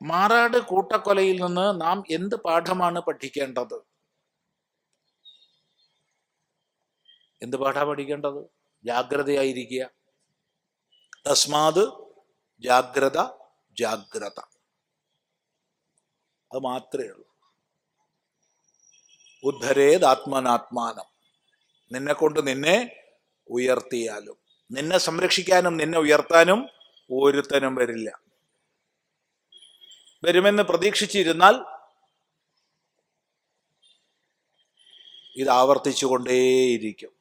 മാറാട് കൂട്ടക്കൊലയിൽ നിന്ന് നാം എന്ത് പാഠമാണ് പഠിക്കേണ്ടത്? എന്ത് പാഠമാണ് പഠിക്കേണ്ടത്? ജാഗ്രതയായിരിക്കുക. തസ്മാത് ജാഗ്രത ജാഗ്രത. അത് മാത്രമേ ഉള്ളൂ. ഉദ്ധരേതാത്മനാത്മാനം. നിന്നെ കൊണ്ട് നിന്നെ ഉയർത്തിയാലും, നിന്നെ സംരക്ഷിക്കാനും നിന്നെ ഉയർത്താനും ഒരുത്തനും വരില്ല. വരുമെന്ന് പ്രതീക്ഷിച്ചിരുന്നാൽ ഇത് ആവർത്തിച്ചുകൊണ്ടേയിരിക്കും.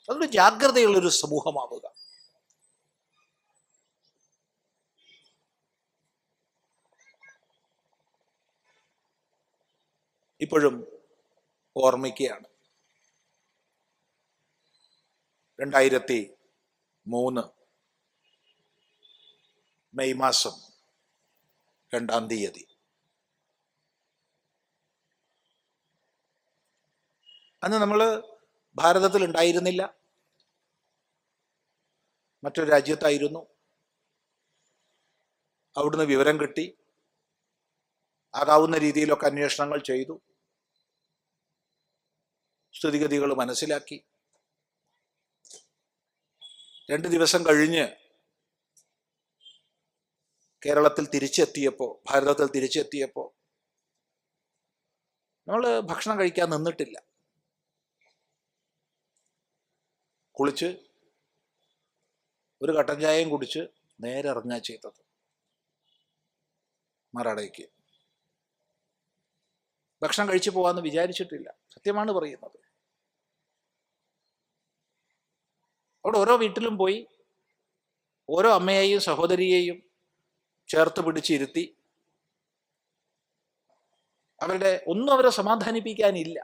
അതൊരു ജാഗ്രതയുള്ളൊരു സമൂഹമാവുക. ഇപ്പോഴും ഓർമ്മിക്കുകയാണ്, 2003 മെയ് മാസം 2-ാം തീയതി. അന്ന് നമ്മൾ ഭാരതത്തിൽ ഉണ്ടായിരുന്നില്ല, മറ്റൊരു രാജ്യത്തായിരുന്നു. അവിടുന്ന് വിവരം കിട്ടി, ആകാവുന്ന രീതിയിലൊക്കെ അന്വേഷണങ്ങൾ ചെയ്തു, സ്ഥിതിഗതികൾ മനസ്സിലാക്കി. 2 ദിവസം കഴിഞ്ഞ് കേരളത്തിൽ തിരിച്ചെത്തിയപ്പോൾ, ഭാരതത്തിൽ തിരിച്ചെത്തിയപ്പോൾ നമ്മൾ ഭക്ഷണം കഴിക്കാൻ നിന്നിട്ടില്ല. കുളിച്ച് ഒരു കട്ടൻ ചായയും കുടിച്ച് നേരെ ഇറങ്ങുക ചെയ്തത് മാറാടേക്ക്. ഭക്ഷണം കഴിച്ചു പോകാമെന്ന് വിചാരിച്ചിട്ടില്ല, സത്യമാണ് പറയുന്നത്. അവിടെ ഓരോ വീട്ടിലും പോയി ഓരോ അമ്മയെയും സഹോദരിയെയും ചേർത്ത് പിടിച്ചിരുത്തി. അവരെ സമാധാനിപ്പിക്കാനില്ല.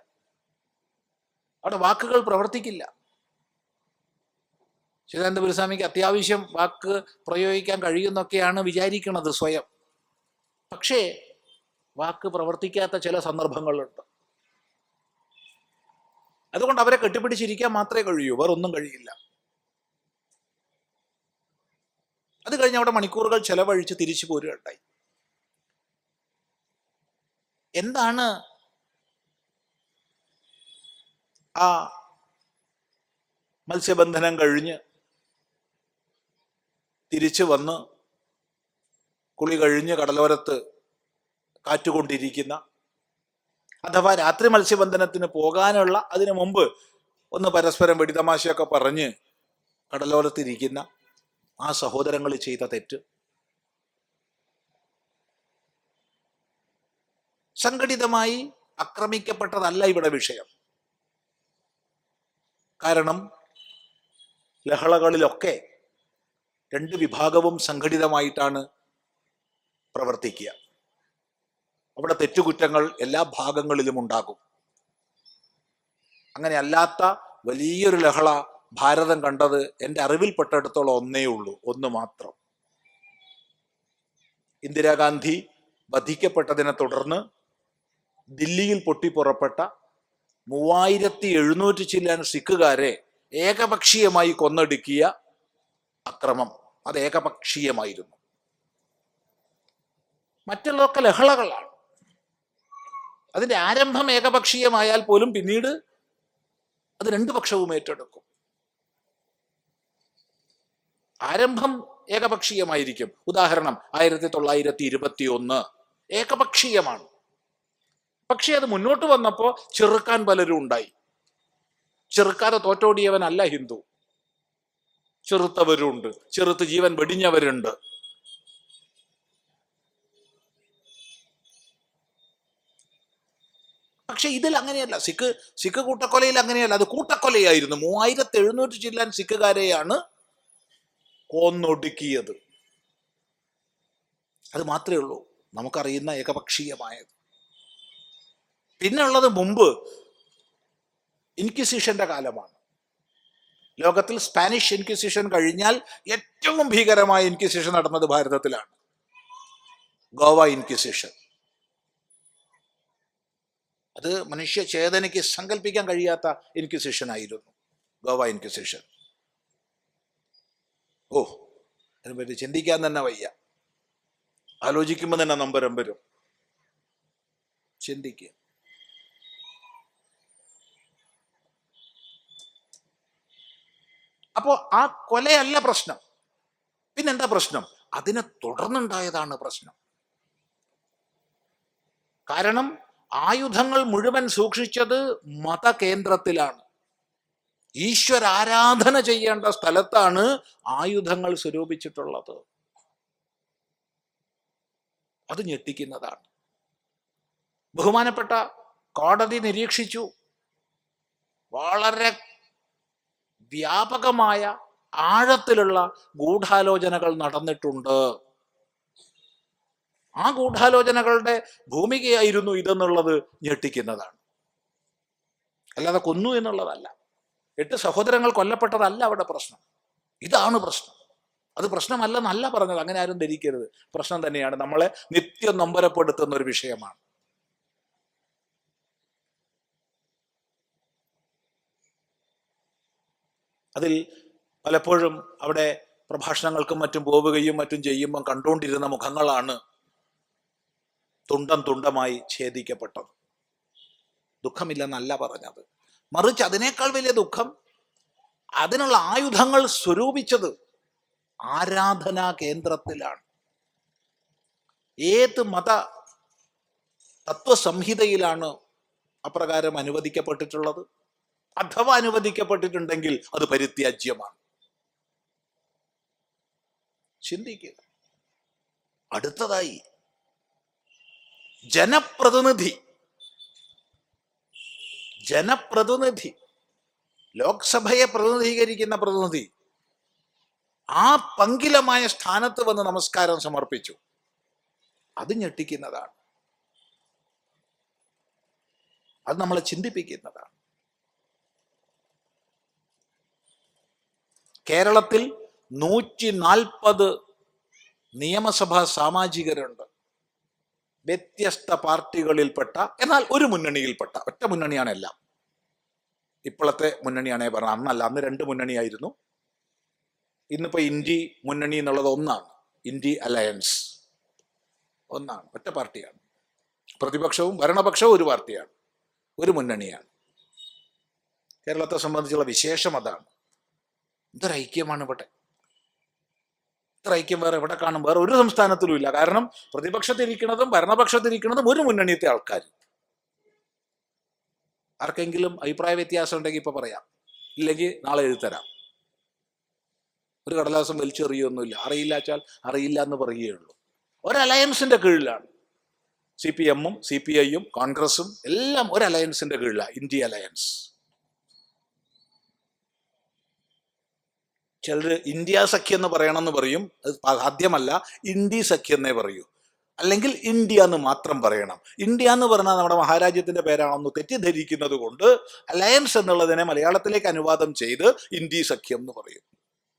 അവിടെ വാക്കുകൾ പ്രവർത്തിക്കില്ല. ചിദാനന്ദ ഗുരുസ്വാമിക്ക് അത്യാവശ്യം വാക്ക് പ്രയോഗിക്കാൻ കഴിയുന്നൊക്കെയാണ് വിചാരിക്കുന്നത് സ്വയം. പക്ഷേ വാക്ക് പ്രവർത്തിക്കാത്ത ചില സന്ദർഭങ്ങളുണ്ട്. അതുകൊണ്ട് അവരെ കെട്ടിപ്പിടിച്ചിരിക്കാൻ മാത്രമേ കഴിയൂ, വേറൊന്നും കഴിയില്ല. അത് കഴിഞ്ഞ് അവിടെ മണിക്കൂറുകൾ ചെലവഴിച്ച് തിരിച്ചു പോരുകയുണ്ടായി. എന്താണ് ആ മത്സ്യബന്ധനം കഴിഞ്ഞ് തിരിച്ചു വന്ന് കുളി കഴിഞ്ഞ് കടലോരത്ത് കാറ്റുകൊണ്ടിരിക്കുന്ന, അഥവാ രാത്രി മത്സ്യബന്ധനത്തിന് പോകാനുള്ള അതിനു മുമ്പ് ഒന്ന് പരസ്പരം വെടിതമാശയൊക്കെ പറഞ്ഞ് കടലോരത്തിരിക്കുന്ന ആ സഹോദരങ്ങൾ ചെയ്ത തെറ്റ്? സംഘടിതമായി ആക്രമിക്കപ്പെട്ടതല്ല ഇവിടെ വിഷയം. കാരണം ലഹളകളിലൊക്കെ 2 വിഭാഗവും സംഘടിതമായിട്ടാണ് പ്രവർത്തിക്കുക. അവിടെ തെറ്റുകുറ്റങ്ങൾ എല്ലാ ഭാഗങ്ങളിലും ഉണ്ടാകും. അങ്ങനെ അല്ലാത്ത വലിയൊരു ലഹള ഭാരതം കണ്ടത് എൻ്റെ അറിവിൽപ്പെട്ടിടത്തോളം ഒന്നേ ഉള്ളൂ, ഒന്ന് മാത്രം. ഇന്ദിരാഗാന്ധി വധിക്കപ്പെട്ടതിനെ തുടർന്ന് ദില്ലിയിൽ പൊട്ടിപ്പുറപ്പെട്ട 3700 ചില്ലാൻ സിഖുകാരെ ഏകപക്ഷീയമായി കൊന്നൊടുക്കിയ അക്രമം, അത് ഏകപക്ഷീയമായിരുന്നു. മറ്റുള്ളതൊക്കെ ലഹളകളാണ്. അതിൻ്റെ ആരംഭം ഏകപക്ഷീയമായാൽ പോലും പിന്നീട് അത് 2 പക്ഷവും ഏറ്റെടുക്കും. ആരംഭം ഏകപക്ഷീയമായിരിക്കും. ഉദാഹരണം 1921 ഏകപക്ഷീയമാണ്. പക്ഷേ അത് മുന്നോട്ട് വന്നപ്പോൾ ചെറുക്കാൻ പലരും ഉണ്ടായി. ചെറുക്കാതെ തോറ്റോടിയവനല്ല ഹിന്ദു. ചെറുത്തവരുണ്ട്, ചെറുത്ത് ജീവൻ വെടിഞ്ഞവരുണ്ട്. പക്ഷെ ഇതിൽ അങ്ങനെയല്ല. സിഖ് കൂട്ടക്കൊലയിൽ അങ്ങനെയല്ല, അത് കൂട്ടക്കൊലയായിരുന്നു. 3700 ചില്ലാൻ സിഖുകാരെയാണ് കൊന്നൊടുക്കിയത്. അത് മാത്രമേ ഉള്ളൂ നമുക്കറിയുന്ന ഏകപക്ഷീയമായത്. പിന്നെ ഉള്ളത് മുമ്പ് ഇൻക്വിസിഷന്റെ കാലമാണ്. ലോകത്തിൽ സ്പാനിഷ് ഇൻക്വിസിഷൻ കഴിഞ്ഞാൽ ഏറ്റവും ഭീകരമായ ഇൻക്വിസിഷൻ നടന്നത് ഭാരതത്തിലാണ്. ഗോവ ഇൻക്വിസിഷൻ. അത് മനുഷ്യ ചേതനയ്ക്ക് സങ്കല്പിക്കാൻ കഴിയാത്ത ഇൻക്വിസിഷൻ ആയിരുന്നു ഗോവ ഇൻക്വിസിഷൻ. അതിനെപ്പറ്റി ചിന്തിക്കാൻ തന്നെ വയ്യ. ആലോചിക്കുമ്പോൾ തന്നെ നമ്പരം വരും. ചിന്തിക്കുക. അപ്പോ ആ കൊലയല്ല പ്രശ്നം. പിന്നെന്താ പ്രശ്നം? അതിനെ തുടർന്നുണ്ടായതാണ് പ്രശ്നം. കാരണം ആയുധങ്ങൾ മുഴുവൻ സൂക്ഷിച്ചത് മതകേന്ദ്രത്തിലാണ്. ഈശ്വരാരാധന ചെയ്യേണ്ട സ്ഥലത്താണ് ആയുധങ്ങൾ സ്വരൂപിച്ചിട്ടുള്ളത്. അത് ഞെട്ടിക്കുന്നതാണ്. ബഹുമാനപ്പെട്ട കോടതി നിരീക്ഷിച്ചു. വളരെ വ്യാപകമായ ആഴത്തിലുള്ള ഗൂഢാലോചനകൾ നടന്നിട്ടുണ്ട്. ആ ഗൂഢാലോചനകളുടെ ഭൂമികയായിരുന്നു ഇതെന്നുള്ളത് ഞെട്ടിക്കുന്നതാണ്. അല്ലാതെ കൊന്നു എന്നുള്ളതല്ല. 8 സഹോദരങ്ങൾ കൊല്ലപ്പെട്ടതല്ല അവിടെ പ്രശ്നം. ഇതാണ് പ്രശ്നം. അത് പ്രശ്നമല്ലെന്നല്ല പറഞ്ഞത്. അങ്ങനെ ആരും ധരിക്കരുത്. പ്രശ്നം തന്നെയാണ്. നമ്മളെ നിത്യം നൊമ്പരപ്പെടുത്തുന്ന ഒരു വിഷയമാണ്. അതിൽ പലപ്പോഴും അവിടെ പ്രഭാഷണങ്ങൾക്കും മറ്റും പോവുകയും മറ്റും ചെയ്യുമ്പം കണ്ടുകൊണ്ടിരുന്ന മുഖങ്ങളാണ് തുണ്ടം തുണ്ടമായി ഛേദിക്കപ്പെട്ടത്. ദുഃഖമില്ലെന്നല്ല പറഞ്ഞത്. മറിച്ച് അതിനേക്കാൾ വലിയ ദുഃഖം അതിനുള്ള ആയുധങ്ങൾ സ്വരൂപിച്ചത് ആരാധനാ കേന്ദ്രത്തിലാണ്. ഏത് മത തത്വസംഹിതയിലാണ് അപ്രകാരം അനുവദിക്കപ്പെട്ടിട്ടുള്ളത്? അഥവാ അനുവദിക്കപ്പെട്ടിട്ടുണ്ടെങ്കിൽ അത് പരിത്യാജ്യമാണ്. ചിന്തിക്കുക. അടുത്തതായി ജനപ്രതിനിധി ലോക്സഭയെ പ്രതിനിധീകരിക്കുന്ന പ്രതിനിധി ആ പങ്കിലമായ സ്ഥാനത്ത് വന്ന് നമസ്കാരം സമർപ്പിച്ചു. അത് ഞെട്ടിക്കുന്നതാണ്. അത് നമ്മളെ ചിന്തിപ്പിക്കുന്നതാണ്. കേരളത്തിൽ 140 നിയമസഭാ സാമാജികരുണ്ട്. വ്യത്യസ്ത പാർട്ടികളിൽപ്പെട്ട, എന്നാൽ ഒരു മുന്നണിയിൽപ്പെട്ട. ഒറ്റ മുന്നണിയാണ് എല്ലാം. ഇപ്പോഴത്തെ മുന്നണിയാണേ പറഞ്ഞത്. അന്നല്ല, അന്ന് 2 മുന്നണിയായിരുന്നു. ഇന്നിപ്പോ ഇന്ത്യ മുന്നണി എന്നുള്ളത് ഒന്നാണ്. ഇന്ത്യ അലയൻസ് ഒന്നാണ്, ഒറ്റ പാർട്ടിയാണ്. പ്രതിപക്ഷവും ഭരണപക്ഷവും ഒരു പാർട്ടിയാണ്, ഒരു മുന്നണിയാണ്. കേരളത്തെ സംബന്ധിച്ചുള്ള വിശേഷം അതാണ്. ഇതൊരു ഐക്യമാണ് ഇവിടെ. ഇത്ര ഐക്യം വേറെ എവിടെ കാണും? വേറെ ഒരു സംസ്ഥാനത്തിലും ഇല്ല. കാരണം പ്രതിപക്ഷത്തിരിക്കുന്നതും ഭരണപക്ഷത്തിരിക്കുന്നതും ഒരു മുന്നണിയത്തെ ആൾക്കാർ. ആർക്കെങ്കിലും അഭിപ്രായ വ്യത്യാസം ഉണ്ടെങ്കിൽ ഇപ്പൊ പറയാം, ഇല്ലെങ്കിൽ നാളെ എഴുതരാം. ഒരു കടലാസം വലിച്ചെറിയൊന്നുമില്ല. അറിയില്ലാച്ചാൽ അറിയില്ല എന്ന് പറയുകയുള്ളൂ. ഒരു അലയൻസിന്റെ കീഴിലാണ്. CPM-ഉം CPI-യും കോൺഗ്രസും എല്ലാം ഒരു അലയൻസിന്റെ കീഴിലാണ്, ഇന്ത്യ അലയൻസ്. ചിലർ ഇന്ത്യ സഖ്യം എന്ന് പറയണമെന്ന് പറയും. അത് സാധ്യമല്ല. ഇന്ത്യ സഖ്യം എന്നേ പറയൂ. അല്ലെങ്കിൽ ഇന്ത്യ എന്ന് മാത്രം പറയണം. ഇന്ത്യ എന്ന് പറഞ്ഞാൽ നമ്മുടെ മഹാരാജ്യത്തിന്റെ പേരാണെന്ന് തെറ്റിദ്ധരിക്കുന്നത് കൊണ്ട് അലയൻസ് എന്നുള്ളതിനെ മലയാളത്തിലേക്ക് അനുവാദം ചെയ്ത് ഇന്ത്യ സഖ്യം എന്ന് പറയും.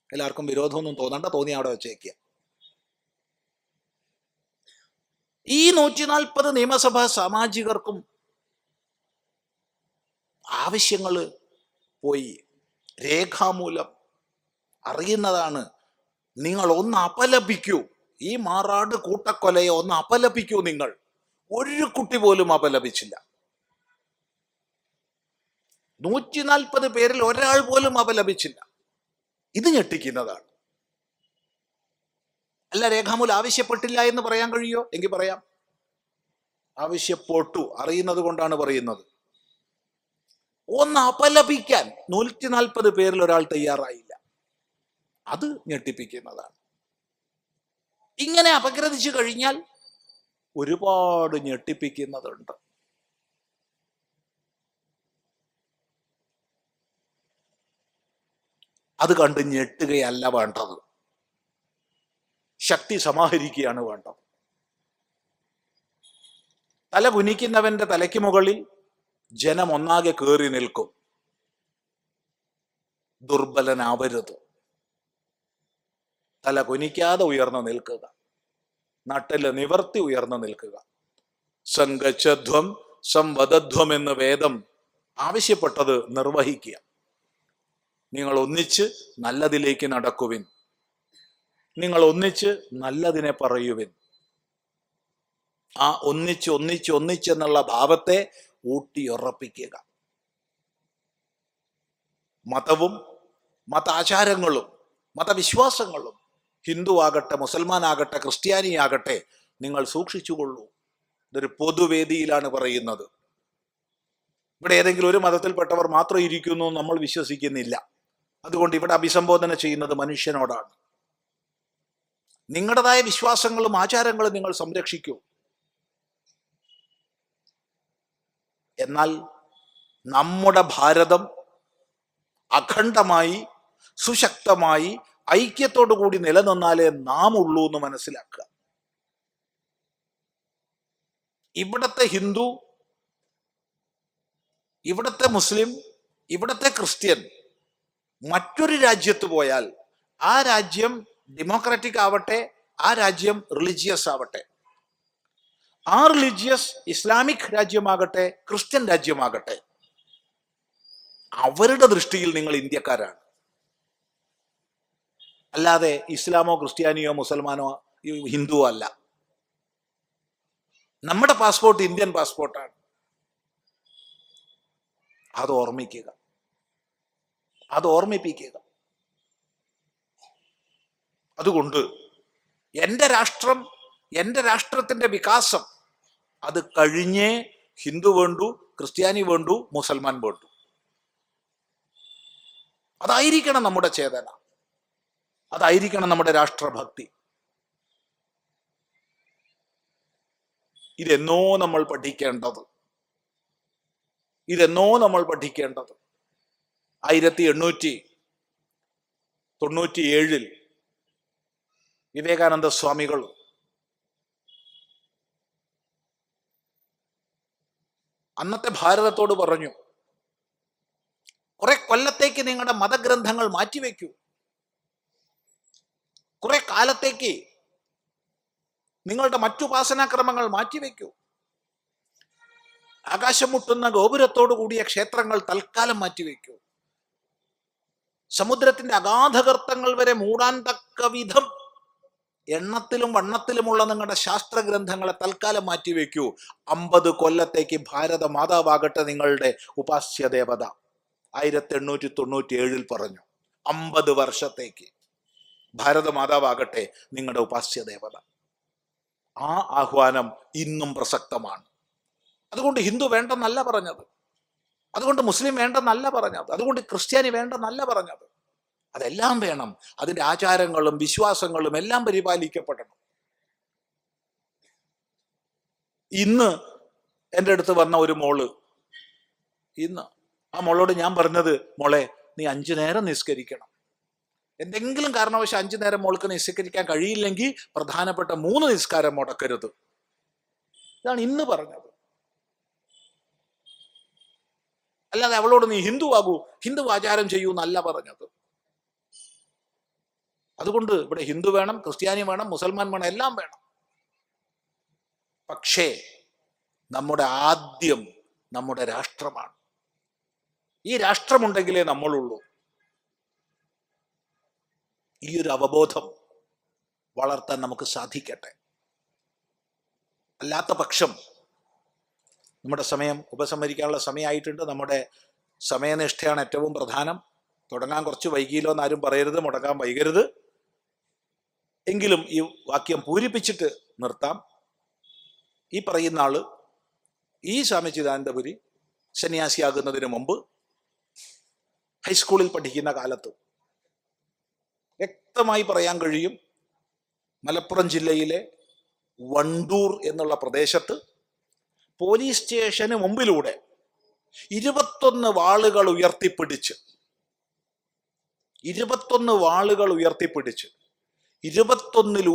എല്ലാവർക്കും വിരോധമൊന്നും തോന്നണ്ട, തോന്നി അവിടെ വെച്ചേക്കുക. ഈ 140 നിയമസഭാ സാമാജികർക്കും ആവശ്യങ്ങൾ പോയി. രേഖാമൂലം അറിയുന്നതാണ്. നിങ്ങൾ ഒന്ന് അപലപിക്കൂ, ഈ മാറാട് കൂട്ടക്കൊലയെ ഒന്ന് അപലപിക്കൂ. നിങ്ങൾ ഒരു കുട്ടി പോലും അപലപിച്ചില്ല. 140 പേരിൽ ഒരാൾ പോലും അപലപിച്ചില്ല. ഇത് ഞെട്ടിക്കുന്നതാണ്. അല്ല, രേഖാമൂലം ആവശ്യപ്പെട്ടില്ല എന്ന് പറയാൻ കഴിയോ? എങ്കിൽ പറയാം. ആവശ്യപ്പെട്ടു, അറിയുന്നത് കൊണ്ടാണ് പറയുന്നത്. ഒന്ന് അപലപിക്കാൻ 140 പേരിൽ ഒരാൾ തയ്യാറായില്ല. അത് ഞെട്ടിപ്പിക്കുന്നതാണ്. ഇങ്ങനെ അപഗ്രഥിച്ചു കഴിഞ്ഞാൽ ഒരുപാട് ഞെട്ടിപ്പിക്കുന്നതുണ്ട്. അത് കണ്ട് ഞെട്ടുകയല്ല വേണ്ടത്. ശക്തി സമാഹരിക്കുകയാണ് വേണ്ടത്. തല കുനിക്കുന്നവന്റെ തലയ്ക്ക് മുകളിൽ ജനം ഒന്നാകെ കയറി നിൽക്കും. ദുർബലനാവരുത്. തല കുനിക്കാതെ ഉയർന്നു നിൽക്കുക. നട്ടില് നിവർത്തി ഉയർന്നു നിൽക്കുക. സംഗച്ഛധ്വം സംവദധ്വം എന്ന് വേദം ആവശ്യപ്പെട്ടത് നിർവഹിക്കുക. നിങ്ങൾ ഒന്നിച്ച് നല്ലതിലേക്ക് നടക്കുവിൻ. നിങ്ങൾ ഒന്നിച്ച് നല്ലതിനെ പറയുവിൻ. ആ ഒന്നിച്ചെന്നുള്ള ഭാവത്തെ ഊട്ടിയുറപ്പിക്കുക. മതവും മതാചാരങ്ങളും മതവിശ്വാസങ്ങളും ഹിന്ദു ആകട്ടെ, മുസൽമാൻ ആകട്ടെ, ക്രിസ്ത്യാനി ആകട്ടെ, നിങ്ങൾ സൂക്ഷിച്ചുകൊള്ളൂ. ഇതൊരു പൊതുവേദിയിലാണ് പറയുന്നത്. ഇവിടെ ഏതെങ്കിലും ഒരു മതത്തിൽപ്പെട്ടവർ മാത്രം ഇരിക്കുന്നു നമ്മൾ വിശ്വസിക്കുന്നില്ല. അതുകൊണ്ട് ഇവിടെ അഭിസംബോധന ചെയ്യുന്നത് മനുഷ്യനോടാണ്. നിങ്ങളുടേതായ വിശ്വാസങ്ങളും ആചാരങ്ങളും നിങ്ങൾ സംരക്ഷിക്കൂ. എന്നാൽ നമ്മുടെ ഭാരതം അഖണ്ഡമായി സുശക്തമായി ഐക്യത്തോടു കൂടി നിലനിന്നാലേ നാം ഉള്ളൂ എന്ന് മനസ്സിലാക്കുക. ഇവിടത്തെ ഹിന്ദു, ഇവിടത്തെ മുസ്ലിം, ഇവിടത്തെ ക്രിസ്ത്യൻ മറ്റൊരു രാജ്യത്ത് പോയാൽ ആ രാജ്യം ഡെമോക്രാറ്റിക് ആവട്ടെ, ആ രാജ്യം റിലീജിയസ് ആവട്ടെ, ആ റിലീജിയസ് ഇസ്ലാമിക് രാജ്യമാകട്ടെ, ക്രിസ്ത്യൻ രാജ്യമാകട്ടെ, അവരുടെ ദൃഷ്ടിയിൽ നിങ്ങൾ ഇന്ത്യക്കാരാണ്. അല്ലാതെ ഇസ്ലാമോ ക്രിസ്ത്യാനിയോ മുസൽമാനോ ഹിന്ദുവോ അല്ല. നമ്മുടെ പാസ്പോർട്ട് ഇന്ത്യൻ പാസ്പോർട്ടാണ്. അത് ഓർമ്മിക്കുക, അത് ഓർമ്മിപ്പിക്കുക. അതുകൊണ്ട് എൻ്റെ രാഷ്ട്രം, എൻ്റെ രാഷ്ട്രത്തിൻ്റെ വികാസം അത് കഴിഞ്ഞേ ഹിന്ദു വേണ്ടു, ക്രിസ്ത്യാനി വേണ്ടു, മുസൽമാൻ വേണ്ടു. അതായിരിക്കണം നമ്മുടെ ചേതന, അതായിരിക്കണം നമ്മുടെ രാഷ്ട്രഭക്തി. ഇതെന്നോ നമ്മൾ പഠിക്കേണ്ടത്, ഇതെന്നോ നമ്മൾ പഠിക്കേണ്ടത്. 1897 വിവേകാനന്ദ സ്വാമികൾ അന്നത്തെ ഭാരതത്തോട് പറഞ്ഞു, കുറെ കൊല്ലത്തേക്ക് നിങ്ങളുടെ മതഗ്രന്ഥങ്ങൾ മാറ്റിവെക്കൂ, കുറെ കാലത്തേക്ക് നിങ്ങളുടെ മറ്റുപാസനാക്രമങ്ങൾ മാറ്റിവെക്കൂ, ആകാശം മുട്ടുന്ന ഗോപുരത്തോടു കൂടിയ ക്ഷേത്രങ്ങൾ തൽക്കാലം മാറ്റിവെക്കൂ, സമുദ്രത്തിന്റെ അഗാധഗർത്തങ്ങൾ വരെ മൂടാൻ തക്ക വിധം എണ്ണത്തിലും വണ്ണത്തിലുമുള്ള നിങ്ങളുടെ ശാസ്ത്രഗ്രന്ഥങ്ങളെ തൽക്കാലം മാറ്റിവെക്കൂ. 50 കൊല്ലത്തേക്ക് ഭാരത മാതാവാകട്ടെ നിങ്ങളുടെ ഉപാസ്യ ദേവത. 1897 പറഞ്ഞു, 50 വർഷത്തേക്ക് ഭാരത മാതാവാകട്ടെ നിങ്ങളുടെ ഉപാസ്യ ദേവത. ആ ആഹ്വാനം ഇന്നും പ്രസക്തമാണ്. അതുകൊണ്ട് ഹിന്ദു വേണ്ടെന്നല്ല പറഞ്ഞത്, അതുകൊണ്ട് മുസ്ലിം വേണ്ടെന്നല്ല പറഞ്ഞത്, അതുകൊണ്ട് ക്രിസ്ത്യാനി വേണ്ടെന്നല്ല പറഞ്ഞത്. അതെല്ലാം വേണം. അതിൻ്റെ ആചാരങ്ങളും വിശ്വാസങ്ങളും എല്ലാം പരിപാലിക്കപ്പെടണം. ഇന്ന് എൻ്റെ അടുത്ത് വന്ന ഒരു മോള്, ഇന്ന് ആ മോളോട് ഞാൻ പറഞ്ഞത്, മോളെ നീ 5 നേരം നിസ്കരിക്കണം. എന്തെങ്കിലും കാരണവശാൽ 5 നേരം മോൾക്ക് നിസ്കരിക്കാൻ കഴിയില്ലെങ്കിൽ പ്രധാനപ്പെട്ട 3 നിസ്കാരം മുടക്കരുത്. ഇതാണ് ഇന്ന് പറഞ്ഞത്. അല്ലാതെ അവളോട് നീ ഹിന്ദു ആകൂ, ഹിന്ദു ആചാരം ചെയ്യൂ എന്നല്ല പറഞ്ഞത്. അതുകൊണ്ട് ഇവിടെ ഹിന്ദു വേണം, ക്രിസ്ത്യാനി വേണം, മുസൽമാൻ വേണം, എല്ലാം വേണം. പക്ഷേ നമ്മുടെ ആദ്യം നമ്മുടെ രാഷ്ട്രമാണ്. ഈ രാഷ്ട്രമുണ്ടെങ്കിലേ നമ്മളുള്ളൂ. ഈ ഒരു അവബോധം വളർത്താൻ നമുക്ക് സാധിക്കട്ടെ. അല്ലാത്ത പക്ഷം നമ്മുടെ സമയം ഉപസംഹരിക്കാനുള്ള സമയമായിട്ടുണ്ട്. നമ്മുടെ സമയനിഷ്ഠയാണ് ഏറ്റവും പ്രധാനം. തുടങ്ങാൻ കുറച്ച് വൈകിയല്ലോ എന്നാരും പറയരുത്, മുടങ്ങാൻ വൈകരുത്. എങ്കിലും ഈ വാക്യം പൂരിപ്പിച്ചിട്ട് നിർത്താം. ഈ പറയുന്ന ആള്, ഈ സ്വാമി ചിദാനന്ദപുരി സന്യാസിയാകുന്നതിന് മുമ്പ് ഹൈസ്കൂളിൽ പഠിക്കുന്ന കാലത്ത് വ്യക്തമായി പറയാൻ കഴിയും, മലപ്പുറം ജില്ലയിലെ വണ്ടൂർ എന്നുള്ള പ്രദേശത്ത് പോലീസ് സ്റ്റേഷന് മുമ്പിലൂടെ 21 വാളുകൾ ഉയർത്തിപ്പിടിച്ച് 21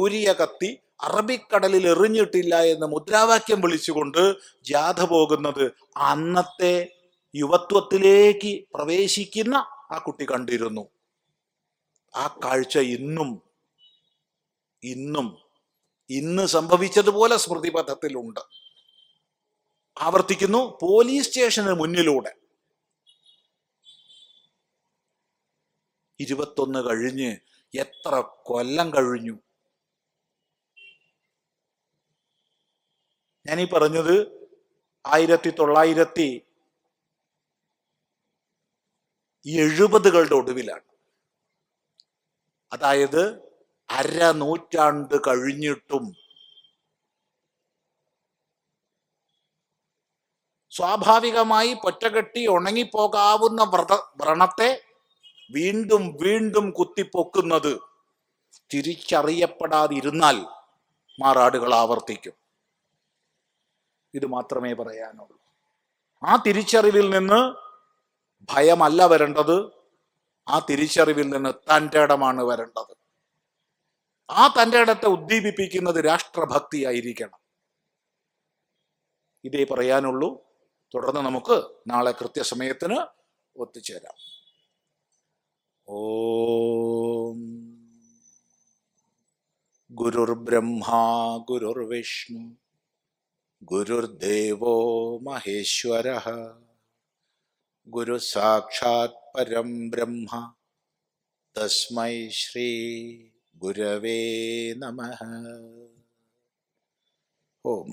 ഊരിയ കത്തി അറബിക്കടലിൽ എറിഞ്ഞിട്ടില്ല എന്ന് മുദ്രാവാക്യം വിളിച്ചുകൊണ്ട് ജാഥ പോകുന്നത് അന്നത്തെ യുവത്വത്തിലേക്ക് പ്രവേശിക്കുന്ന ആ കുട്ടി കണ്ടിരുന്നു. ആ കാഴ്ച ഇന്ന് സംഭവിച്ചതുപോലെ സ്മൃതിപഥത്തിലുണ്ട്. ആവർത്തിക്കുന്നു, പോലീസ് സ്റ്റേഷന് മുന്നിലൂടെ 21 കഴിഞ്ഞ് എത്ര കൊല്ലം കഴിഞ്ഞു. ഞാനീ പറഞ്ഞത് 1970-കളുടെ ഒടുവിലാണ്. അതായത് അരനൂറ്റാണ്ട് കഴിഞ്ഞിട്ടും സ്വാഭാവികമായി പൊറ്റകെട്ടി ഉണങ്ങിപ്പോകാവുന്ന വ്രണത്തെ വീണ്ടും വീണ്ടും കുത്തിപ്പൊക്കുന്നത് തിരിച്ചറിയപ്പെടാതിരുന്നാൽ മാറാടുകൾ ആവർത്തിക്കും. ഇത് മാത്രമേ പറയാനുള്ളൂ. ആ തിരിച്ചറിവിൽ നിന്ന് ഭയമല്ല വരേണ്ടത്, ആ തിരിച്ചറിവിൽ നിന്ന് തൻ്റെ ഇടമാണ് വരേണ്ടത്. ആ തൻ്റെ ഇടത്തെ ഉദ്ദീപിപ്പിക്കുന്നത് രാഷ്ട്രഭക്തിയായിരിക്കണം. ഇതേ പറയാനുള്ളൂ. തുടർന്ന് നമുക്ക് നാളെ കൃത്യസമയത്തിന് ഒത്തുചേരാം. ഓം ഗുരുർബ്രഹ്മാ ഗുരുർവിഷ്ണു ഗുരുർദേവോ മഹേശ്വരഃ ഗുരു സാക്ഷാത് പരം ബ്രഹ്മ തസ്മൈ ശ്രീ ഗുരവേ നമഃ. ഓം